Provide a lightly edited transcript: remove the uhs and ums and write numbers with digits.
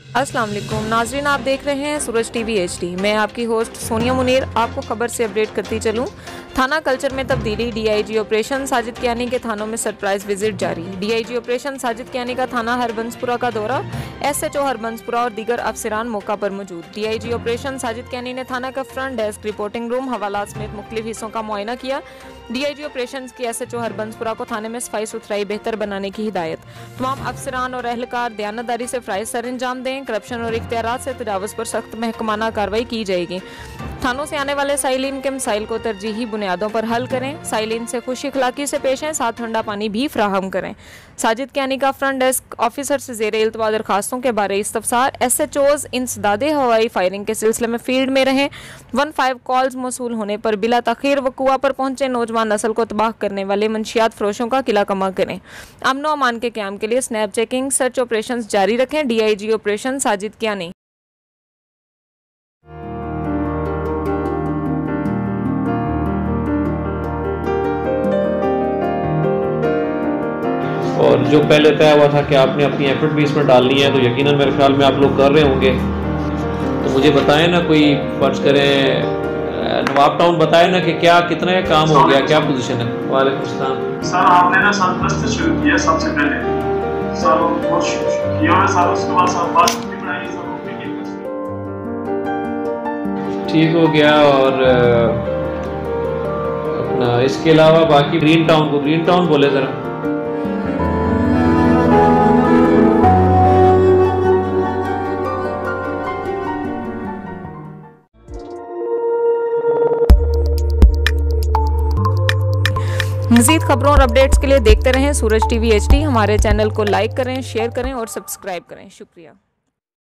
अस्सलाम वालेकुम नाजरीन, आप देख रहे हैं सूरज टीवी HD। मैं आपकी होस्ट सोनिया मुनीर आपको खबर से अपडेट करती चलूं। थाना कल्चर में तब्दीली, DIG ऑपरेशन साजिद कियानी के थानों में सरप्राइज विजिट जारी। DIG ऑपरेशन साजिद कियानी का थाना हरबंसपुरा का दौरा, SHO हरबंसपुरा और दीगर अफसरान मौका पर मौजूद। DIG ऑपरेशन साजिद कियानी ने थाना का फ्रंट डेस्क, रिपोर्टिंग रूम, हवाला समेत मुख्तलिफ हिस्सों का मुआयना किया। DIG ऑपरेशन की SHO हरबंसपुरा को थाने में सफाई सुथराई बेहतर बनाने की हिदायत। तमाम अफसरान और अहलकार दयानतदारी से फ़राइज़ सर अंजाम दें। करप्शन और इख्तियारात से तजावुज़ पर सख्त महकमाना कार्रवाई की जाएगी। थानों से आने वाले साइलिन के मसाइल को तरजीही बुनियादों पर हल करें। साइलिन से खुश अखलाकी से पेश आएं, साथ ठंडा पानी भी फ्राहम करें। साजिद कियानी का फ्रंट डेस्क ऑफिसर से ज़ेरे इल्तवा दरखास्तों के बारे इस्तफसार। SHOs इंसदादे हवाई फायरिंग के सिलसिले में फील्ड में रहें। 15 कॉल्स मौसूल होने पर बिला तखीर वकुआ पर पहुंचे नौजवान नस्ल को तबाह करने वाले मंशियात फरोशों का किला कमा करें। अमन व अमान के क़याम के लिए स्नैप चेकिंग, सर्च ऑपरेशन जारी रखें। DIG operation Sajid Kayani. और जो पहले तय हुआ था कि आपने अपनी एफर्ट भी इसमें डालनी है, तो यकीनन मेरे ख्याल में आप लोग कर रहे होंगे। तो मुझे बताएं ना, कोई फर्ज करें नवाब टाउन बताएं ना कि क्या कितना काम हो गया, क्या पोजीशन है। वालेकुम अस्सलाम सर, आपने ना सरपरस्त शुरू किया सबसे पहले सर, बहुत किया है सर, उसके बाद सर बात भी बनाई सर, ठीक हो गया। और अपना इसके अलावा बाकी ग्रीन टाउन बोले ज़रा। मज़ीद खबरों और अपडेट्स के लिए देखते रहें सूरज टीवी HD। हमारे चैनल को लाइक करें, शेयर करें और सब्सक्राइब करें। शुक्रिया।